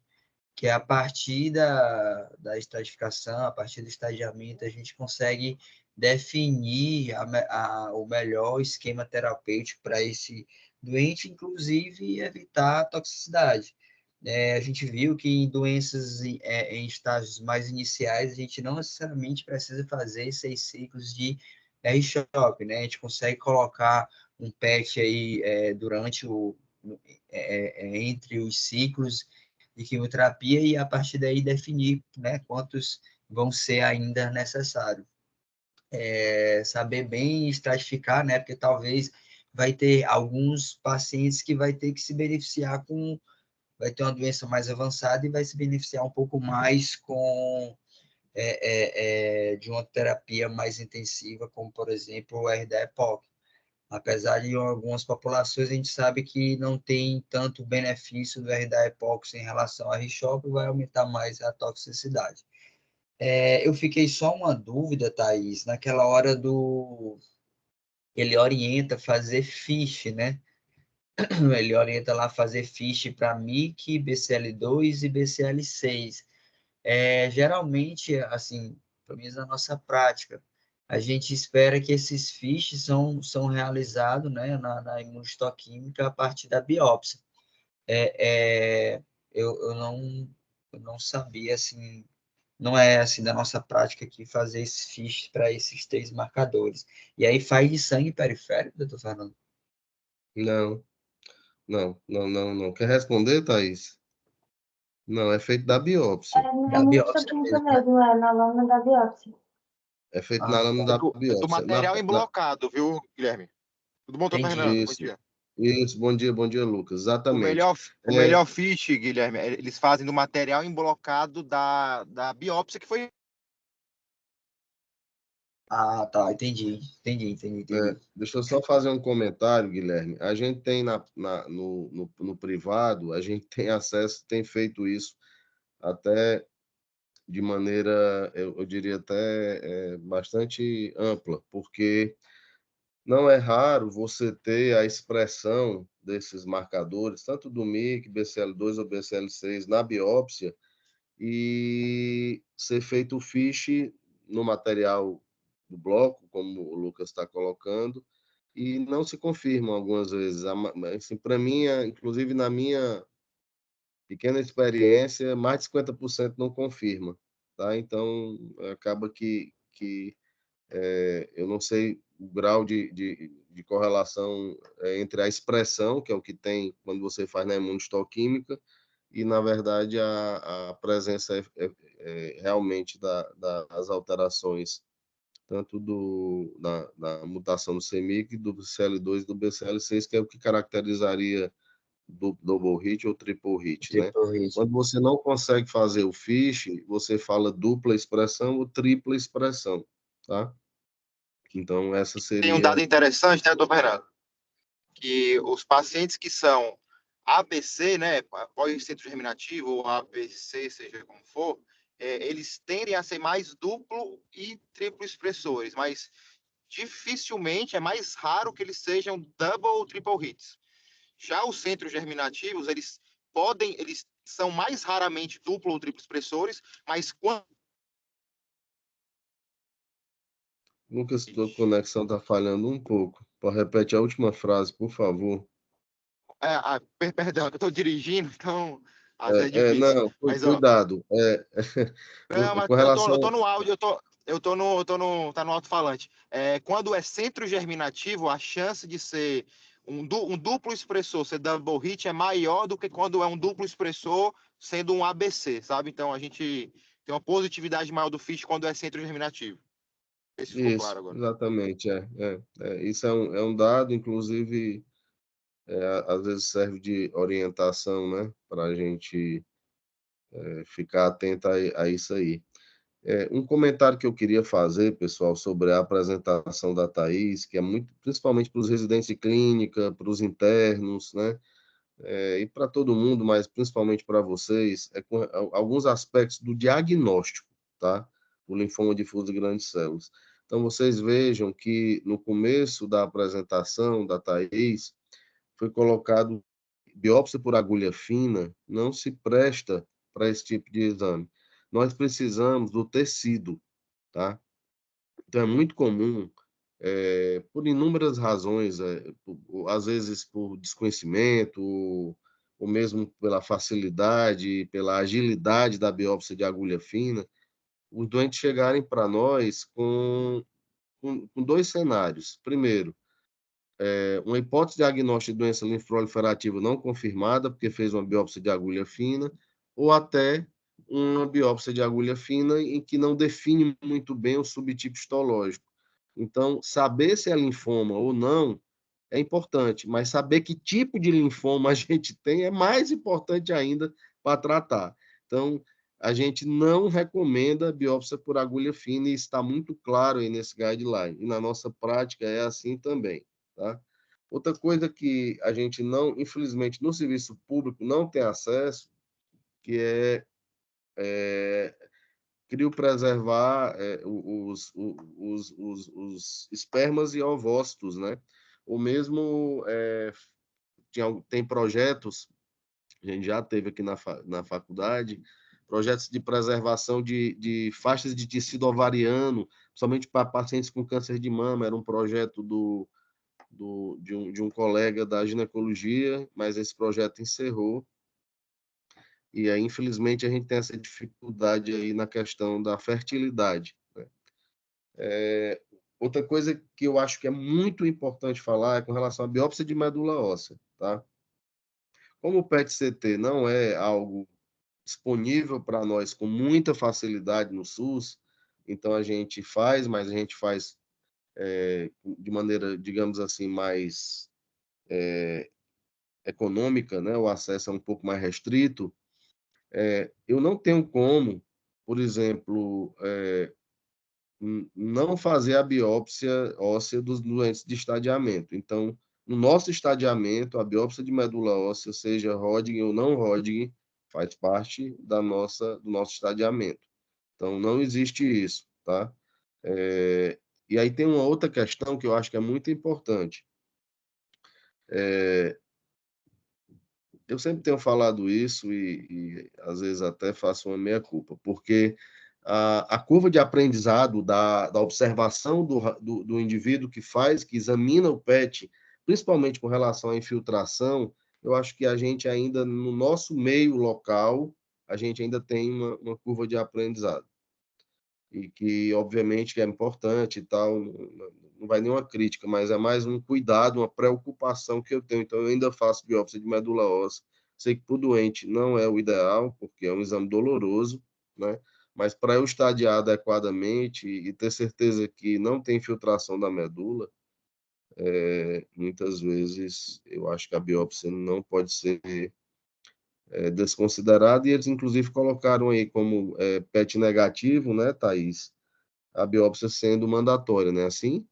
Que a partir da estratificação, a partir do estadiamento, a gente consegue definir o melhor esquema terapêutico para esse doente, inclusive evitar a toxicidade. A gente viu que em doenças em estágios mais iniciais, a gente não necessariamente precisa fazer 6 ciclos de R-choque, né? A gente consegue colocar um PET aí durante entre os ciclos de quimioterapia e a partir daí definir, né, quantos vão ser ainda necessários. Saber bem estratificar, né, porque talvez vai ter alguns pacientes que vai ter que se beneficiar vai ter uma doença mais avançada e vai se beneficiar um pouco mais de uma terapia mais intensiva, como, por exemplo, o R-da-EPOC. Apesar de algumas populações, a gente sabe que não tem tanto benefício do R-da-epox em relação a R-choque, vai aumentar mais a toxicidade. Eu fiquei só uma dúvida, Thaís, naquela hora ele orienta fazer FISH, né? Ele orienta lá fazer FISH para MIC, BCL2 e BCL6. Geralmente, assim, pelo menos na nossa prática, a gente espera que esses fiches são realizados, né, na imunistoquímica a partir da biópsia. É, é, eu não sabia, assim, não é assim da nossa prática aqui fazer esses fiches para esses 3 marcadores. E aí faz de sangue periférico, doutor Fernando? Não, não. Quer responder, Thaís? Não, é feito da É, biópsia. é Da muito biópsia química mesmo, né? mesmo, na lâmina da biópsia. É feito Ah, na tá. lâmina da É do biópsia. material emblocado, viu, Guilherme? Tudo bom, doutor Entendi. Fernando? Bom Isso, dia. isso. Bom dia, Lucas. O Exatamente. melhor, o melhor fiche, Guilherme, eles fazem do material emblocado da biópsia que foi. Ah, tá, entendi. Deixa eu só fazer um comentário, Guilherme. A gente tem no privado, a gente tem acesso, tem feito isso até de maneira, eu diria até bastante ampla, porque não é raro você ter a expressão desses marcadores, tanto do MIC, BCL2 ou BCL6, na biópsia, e ser feito o fiche no material do bloco, como o Lucas está colocando, e não se confirmam algumas vezes. Assim, para mim, inclusive na minha pequena experiência, mais de 50% não confirma. Tá? Então, acaba que eu não sei o grau de correlação entre a expressão, que é o que tem quando você faz na imunistoquímica, e, na verdade, a presença realmente das alterações, tanto da mutação do CMYC, do BCL2 e do BCL6, que é o que caracterizaria do double hit ou triple hit, né? Triple hit. Quando você não consegue fazer o FISH, você fala dupla expressão ou tripla expressão, tá? Então, essa Tem um dado seria... interessante, né, doutor Fernando? Que os pacientes que são ABC, né, pós-centro germinativo, ou ABC, seja como for, eles tendem a ser mais duplo e triplo expressores, mas dificilmente, é mais raro que eles sejam double ou triple hits. Já os centros germinativos, eles são mais raramente duplo ou triplo expressores, mas quando... Lucas, tua conexão está falhando um pouco. Pode repetir a última frase, por favor. Perdão, eu estou dirigindo, então às vezes é difícil. Não, Mas, ó, cuidado. não, mas Com relação... eu tô no áudio, tá no alto-falante. Quando é centro germinativo, a chance de ser um duplo expressor, ser double hit, é maior do que quando é um duplo expressor sendo um ABC, sabe? Então a gente tem uma positividade maior do FISH quando é centro germinativo. Não sei se ficou Isso, claro agora. exatamente. Isso é um dado, inclusive, às vezes serve de orientação, né? Para a gente ficar atento a isso aí. Um comentário que eu queria fazer, pessoal, sobre a apresentação da Thaís, que é muito, principalmente para os residentes de clínica, para os internos, né? E para todo mundo, mas principalmente para vocês, com alguns aspectos do diagnóstico, tá? O linfoma difuso de grandes células. Então, vocês vejam que no começo da apresentação da Thaís, foi colocado biópsia por agulha fina, não se presta para esse tipo de exame. Nós precisamos do tecido, tá? Então, é muito comum, por inúmeras razões, às vezes por desconhecimento, ou mesmo pela facilidade, pela agilidade da biópsia de agulha fina, os doentes chegarem para nós com dois cenários. Primeiro, uma hipótese diagnóstica de doença linfoproliferativa não confirmada, porque fez uma biópsia de agulha fina, ou até uma biópsia de agulha fina em que não define muito bem o subtipo histológico. Então, saber se é linfoma ou não é importante, mas saber que tipo de linfoma a gente tem é mais importante ainda para tratar. Então, a gente não recomenda biópsia por agulha fina e está muito claro aí nesse guideline. E na nossa prática é assim também, tá? Outra coisa que a gente não, infelizmente, no serviço público não tem acesso, que é criopreservar os espermas e ovócitos, né? Ou mesmo tem projetos, a gente já teve aqui na faculdade, projetos de preservação de faixas de tecido ovariano, somente para pacientes com câncer de mama. Era um projeto de um colega da ginecologia, mas esse projeto encerrou. E aí, infelizmente, a gente tem essa dificuldade aí na questão da fertilidade, né? Outra coisa que eu acho que é muito importante falar é com relação à biópsia de medula óssea, tá? Como o PET-CT não é algo disponível para nós com muita facilidade no SUS, então a gente faz, mas a gente faz de maneira, digamos assim, mais econômica, né? O acesso é um pouco mais restrito. Eu não tenho como, por exemplo, não fazer a biópsia óssea dos doentes de estadiamento. Então, no nosso estadiamento, a biópsia de medula óssea, seja Hodgkin ou não Hodgkin, faz parte do nosso estadiamento. Então, não existe isso, tá? E aí tem uma outra questão que eu acho que é muito importante. Eu sempre tenho falado isso e às vezes até faço uma meia-culpa, porque a curva de aprendizado da observação do indivíduo que examina o PET, principalmente com relação à infiltração, eu acho que a gente ainda, no nosso meio local, a gente ainda tem uma curva de aprendizado. E que, obviamente, que é importante e tal, não vai nenhuma crítica, mas é mais um cuidado, uma preocupação que eu tenho. Então, eu ainda faço biópsia de medula óssea Sei que para o doente não é o ideal, porque é um exame doloroso, né? Mas para eu estadiar adequadamente e ter certeza que não tem infiltração da medula, muitas vezes eu acho que a biópsia não pode ser desconsiderada, e eles inclusive colocaram aí como PET negativo, né, Thaís? A biópsia sendo mandatória, né? Assim?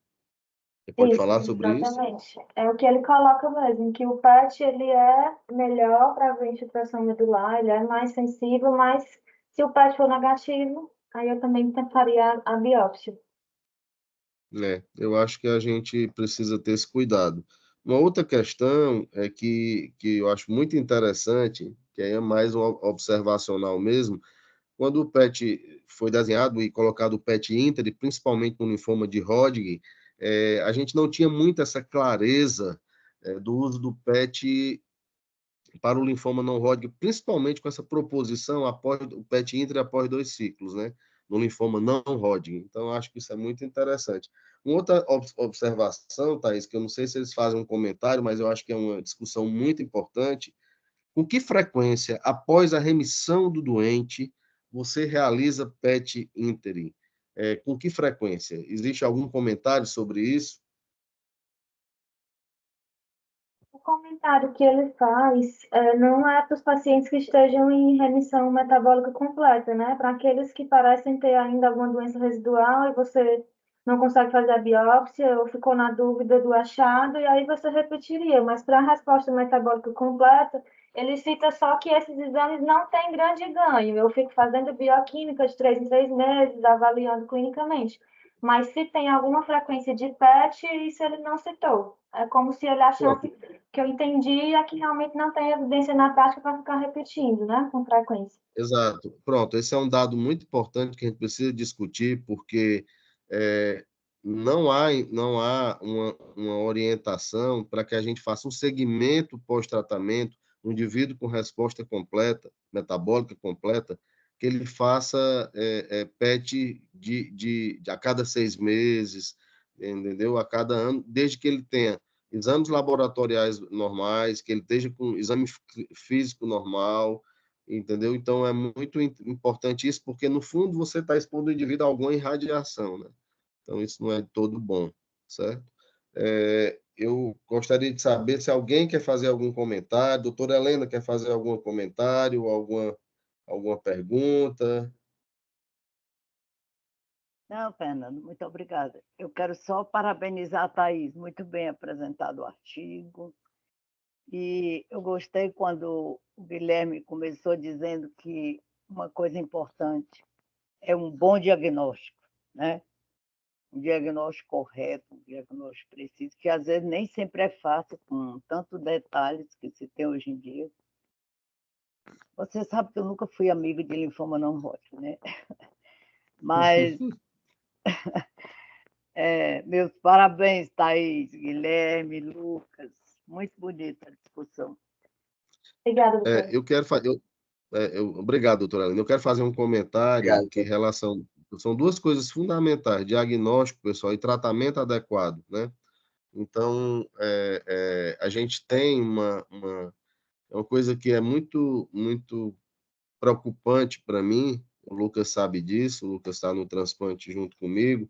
Você pode Isso, falar sobre isso? exatamente. É o que ele coloca mesmo, que o PET ele é melhor para ver infiltração medular, ele é mais sensível, mas se o PET for negativo, aí eu também tentaria a biópsia. Eu acho que a gente precisa ter esse cuidado. Uma outra questão é que eu acho muito interessante, que aí é mais um observacional mesmo, quando o PET foi desenhado e colocado o PET Inter, principalmente no linfoma de Hodgkin, a gente não tinha muito essa clareza do uso do PET para o linfoma não Hodgkin, principalmente com essa proposição após o PET Inter após 2 ciclos, né? No linfoma não Hodgkin. Então, eu acho que isso é muito interessante. Uma outra observação, Thaís, que eu não sei se eles fazem um comentário, mas eu acho que é uma discussão muito importante. Com que frequência, após a remissão do doente, você realiza PET Interim? Com que frequência? Existe algum comentário sobre isso? O comentário que ele faz não é para os pacientes que estejam em remissão metabólica completa, né? Para aqueles que parecem ter ainda alguma doença residual e você não consegue fazer a biópsia ou ficou na dúvida do achado, e aí você repetiria. Mas para a resposta metabólica completa, ele cita só que esses exames não têm grande ganho. Eu fico fazendo bioquímica de 3 em 3 meses, avaliando clinicamente. Mas se tem alguma frequência de PET, isso ele não citou. É como se ele achasse Pronto, que eu entendi é que realmente não tem evidência na prática para ficar repetindo, né, com frequência. exato. Pronto, esse é um dado muito importante que a gente precisa discutir, porque é, não há uma orientação para que a gente faça um segmento pós-tratamento, um indivíduo com resposta completa, metabólica completa, que ele faça PET a cada 6 meses, entendeu? A cada ano, desde que ele tenha exames laboratoriais normais, que ele esteja com exame físico normal, entendeu? Então é muito importante isso, porque no fundo você está expondo o indivíduo a alguma irradiação, né? Então isso não é todo bom, certo? Eu gostaria de saber se alguém quer fazer algum comentário, doutora Helena quer fazer algum comentário, alguma pergunta. Não, Fernando, muito obrigada. Eu quero só parabenizar a Thaís, muito bem apresentado o artigo. E eu gostei quando o Guilherme começou dizendo que uma coisa importante é um bom diagnóstico, né? Um diagnóstico correto, um diagnóstico preciso, que às vezes nem sempre é fácil, com tantos detalhes que se tem hoje em dia. Você sabe que eu nunca fui amigo de linfoma não Hodgkin, né? Mas meus parabéns, Thaís, Guilherme, Lucas. Muito bonita a discussão. Obrigada, doutora. Eu quero fazer. Obrigado, doutora Helena. Eu quero fazer um comentário Obrigado. que relação. São duas coisas fundamentais: diagnóstico, pessoal, e tratamento adequado, né? Então, a gente tem uma coisa que é muito, muito preocupante para mim. O Lucas sabe disso, o Lucas está no transplante junto comigo,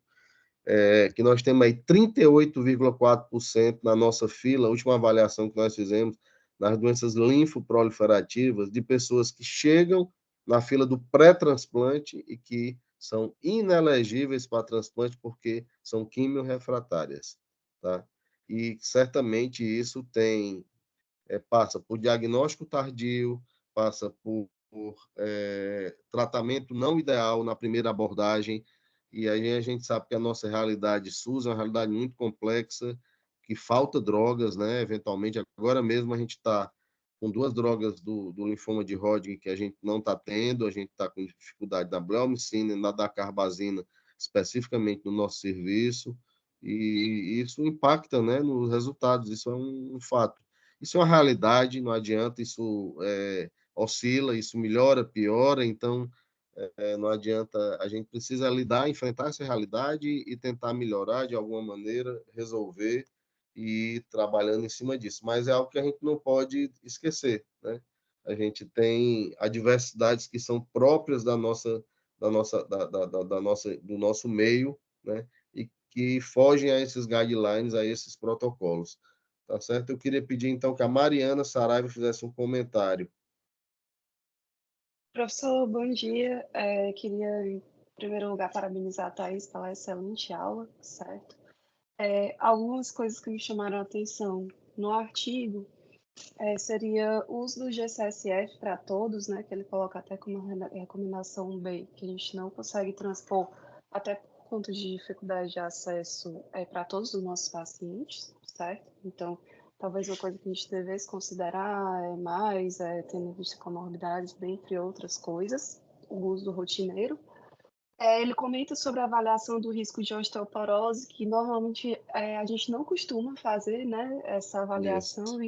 que nós temos aí 38,4% na nossa fila, a última avaliação que nós fizemos, nas doenças linfoproliferativas, de pessoas que chegam na fila do pré-transplante e que são inelegíveis para transplante porque são quimiorrefratárias, tá? E certamente isso passa por diagnóstico tardio, passa por tratamento não ideal na primeira abordagem, e aí a gente sabe que a nossa realidade SUS é uma realidade muito complexa, que falta drogas, né? Eventualmente, agora mesmo a gente está com 2 drogas do linfoma de Hodgkin que a gente não está tendo, a gente está com dificuldade na bleomicina e na dacarbazina, especificamente no nosso serviço, e isso impacta, né, nos resultados, isso é um fato. Isso é uma realidade, não adianta, isso oscila, isso melhora, piora, então não adianta, a gente precisa lidar, enfrentar essa realidade e tentar melhorar de alguma maneira, resolver e ir trabalhando em cima disso. Mas é algo que a gente não pode esquecer, né? a gente tem adversidades que são próprias do nosso meio, né? E que fogem a esses guidelines, a esses protocolos. Tá certo? Eu queria pedir, então, que a Mariana Saraiva fizesse um comentário. Professor, bom dia. Queria, em primeiro lugar, parabenizar a Thaís pela excelente aula, certo? Algumas coisas que me chamaram a atenção no artigo seria o uso do GCSF para todos, né, que ele coloca até como recomendação B, que a gente não consegue transpor até por conta de dificuldade de acesso para todos os nossos pacientes, certo? Então, talvez uma coisa que a gente devesse considerar mais, tendo em vista comorbidades, dentre outras coisas, o uso do rotineiro. Ele comenta sobre a avaliação do risco de osteoporose, que normalmente a gente não costuma fazer, né, essa avaliação,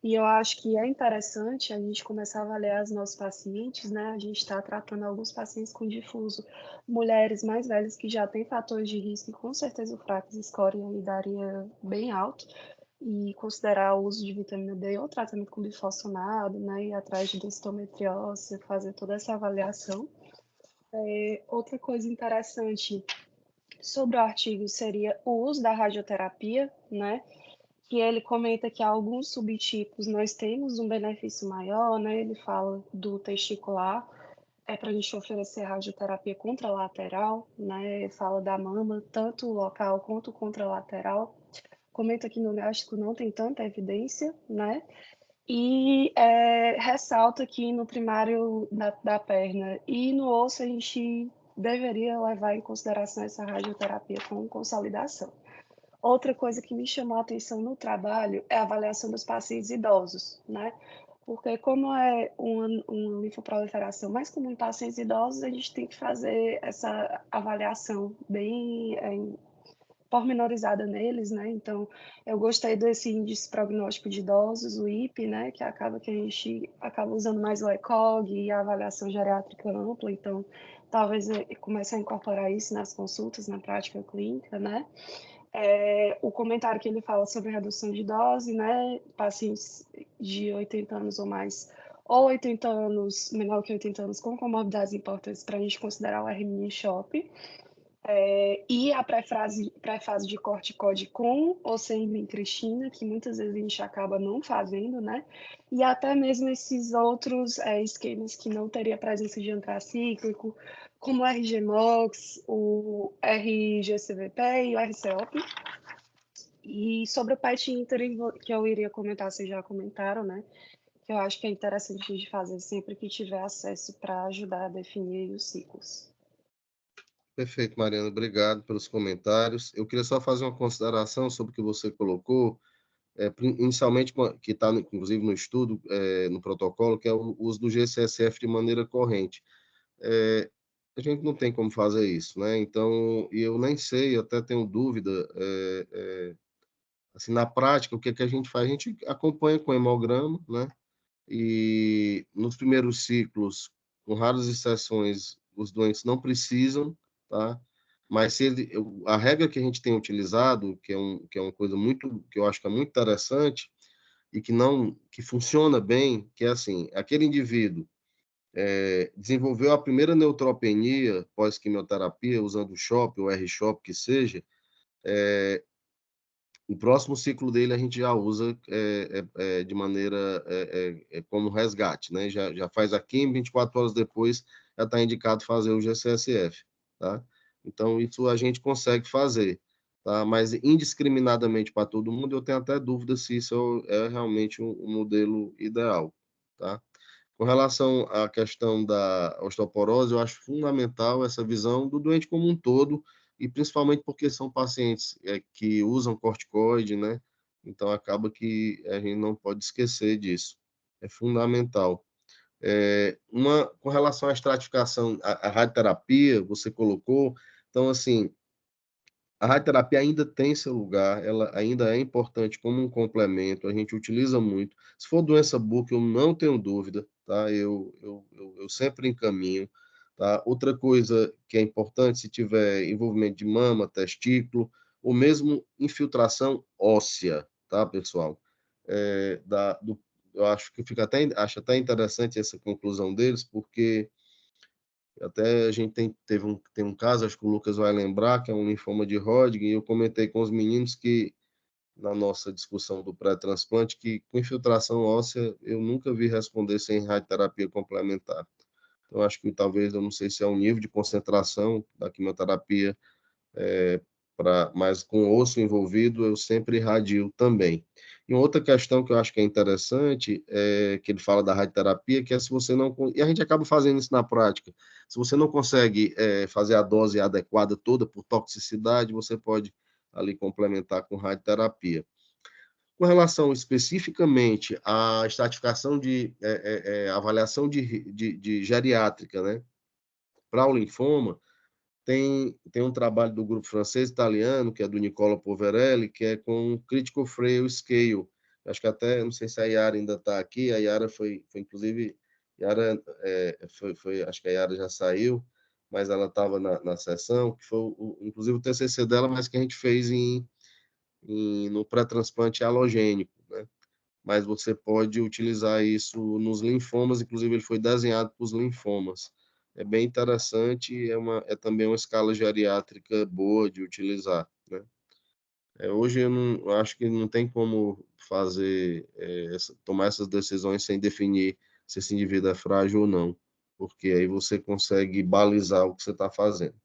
e eu acho que é interessante a gente começar a avaliar os nossos pacientes, né? A gente está tratando alguns pacientes com difuso, mulheres mais velhas que já têm fatores de risco, e com certeza o FRAX score aí daria bem alto, e considerar o uso de vitamina D ou tratamento com bifosfonado, né? Ir atrás de densitometriose, fazer toda essa avaliação. Outra coisa interessante sobre o artigo seria o uso da radioterapia, né? Que ele comenta que alguns subtipos nós temos um benefício maior, né? Ele fala do testicular, para a gente oferecer radioterapia contralateral, né? Ele fala da mama, tanto local quanto contralateral. Comenta que no gástrico não tem tanta evidência, né? E ressalta que no primário da perna e no osso a gente deveria levar em consideração essa radioterapia com consolidação. Outra coisa que me chamou a atenção no trabalho é a avaliação dos pacientes idosos, né? Porque como é uma linfoproliferação mais comum em pacientes idosos, a gente tem que fazer essa avaliação bem pormenorizada neles, né? Então, eu gostei desse índice prognóstico de idosos, o IP, né? Que acaba que a gente acaba usando mais o ECOG e a avaliação geriátrica ampla. Então, talvez eu comece a incorporar isso nas consultas, na prática clínica, né? O comentário que ele fala sobre redução de dose, né? Pacientes de 80 anos ou mais, ou 80 anos, menor que 80 anos, com comorbidades importantes para a gente considerar o R-mini-SHOP. E a pré-fase de corticóide com ou sem vincristina, que muitas vezes a gente acaba não fazendo, né? E até mesmo esses outros esquemas que não teria presença de antracíclico, como o RGMOX, o RGCVP e o RCOP. E sobre o PET Inter, que eu iria comentar, vocês já comentaram, né? Que eu acho que é interessante a gente fazer sempre que tiver acesso para ajudar a definir os ciclos. Perfeito, Mariana, obrigado pelos comentários. Eu queria só fazer uma consideração sobre o que você colocou, inicialmente, que está, inclusive, no estudo, no protocolo, que é o uso do GCSF de maneira corrente. A gente não tem como fazer isso, né? Então, e eu nem sei, eu até tenho dúvida, assim, na prática, o que é que a gente faz? A gente acompanha com hemograma, né? E nos primeiros ciclos, com raras exceções, os doentes não precisam, tá? Mas a regra que a gente tem utilizado, que é uma coisa muito, que eu acho que é muito interessante e que funciona bem, que é assim, aquele indivíduo desenvolveu a primeira neutropenia pós-quimioterapia, usando o SHOP ou R-SHOP, que seja, o próximo ciclo dele a gente já usa de maneira como resgate, né? Já faz a quimio, 24 horas depois já está indicado fazer o GCSF, tá? Então, isso a gente consegue fazer, tá? Mas indiscriminadamente para todo mundo, eu tenho até dúvida se isso é realmente um modelo ideal, tá? Com relação à questão da osteoporose, eu acho fundamental essa visão do doente como um todo, e principalmente porque são pacientes que usam corticoide, né? Então, acaba que a gente não pode esquecer disso. É fundamental. Com relação à estratificação, a radioterapia, você colocou, então, assim, a radioterapia ainda tem seu lugar, ela ainda é importante como um complemento, a gente utiliza muito. Se for doença bucal, eu não tenho dúvida, tá? Eu sempre encaminho, tá? Outra coisa que é importante, se tiver envolvimento de mama, testículo, ou mesmo infiltração óssea, tá, pessoal? eu acho que acho até interessante essa conclusão deles, porque até a gente tem um caso, acho que o Lucas vai lembrar, que é um linfoma de Hodgkin, e eu comentei com os meninos que, na nossa discussão do pré-transplante, que com infiltração óssea eu nunca vi responder sem radioterapia complementar. Então, acho que talvez, eu não sei se é o nível de concentração da quimioterapia, mas com osso envolvido, eu sempre irradio também. E outra questão que eu acho que é interessante, que ele fala da radioterapia, que é se você não... E a gente acaba fazendo isso na prática. Se você não consegue fazer a dose adequada toda por toxicidade, você pode ali complementar com radioterapia. Com relação especificamente à estratificação de avaliação de geriátrica, né, para o linfoma, tem um trabalho do grupo francês-italiano, que é do Nicola Poverelli, que é com o Critical Frail Scale. Acho que até, não sei se a Yara ainda está aqui, a Yara foi inclusive, Yara, acho que a Yara já saiu, mas ela estava na sessão, que foi, inclusive, o TCC dela, mas que a gente fez no pré-transplante halogênico, né? Mas você pode utilizar isso nos linfomas, inclusive ele foi desenhado para os linfomas. É bem interessante, é também uma escala geriátrica boa de utilizar, né? Hoje eu acho que não tem como tomar essas decisões sem definir se esse indivíduo é frágil ou não, porque aí você consegue balizar o que você está fazendo.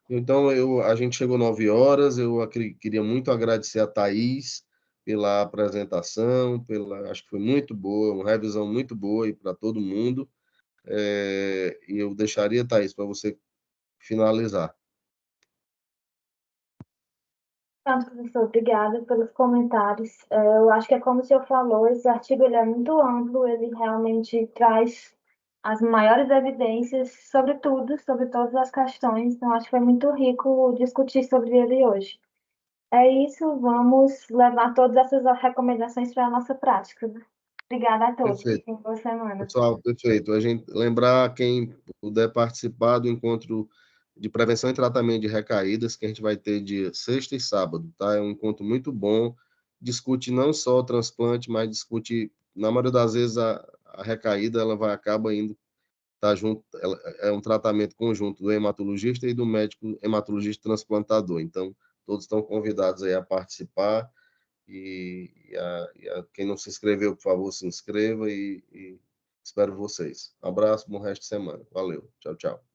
Então, a gente chegou 9 horas, queria muito agradecer a Thaís pela apresentação, acho que foi muito boa, uma revisão muito boa para todo mundo. E eu deixaria, Thaís, para você finalizar. Pronto, professor, obrigada pelos comentários. Eu acho que é como o senhor falou, esse artigo ele é muito amplo, ele realmente traz as maiores evidências sobre tudo, sobre todas as questões, então acho que foi muito rico discutir sobre ele hoje. É isso, vamos levar todas essas recomendações para a nossa prática. Obrigada a todos. Perfeito. Boa semana. Pessoal, perfeito. A gente lembrar quem puder participar do encontro de prevenção e tratamento de recaídas, que a gente vai ter dia sexta e sábado, tá? É um encontro muito bom. Discute não só o transplante, mas discute, na maioria das vezes, a recaída, acaba indo tá junto, é um tratamento conjunto do hematologista e do médico hematologista transplantador. Então, todos estão convidados aí a participar quem não se inscreveu, por favor, se inscreva e espero vocês. Um abraço, bom resto de semana. Valeu. Tchau, tchau.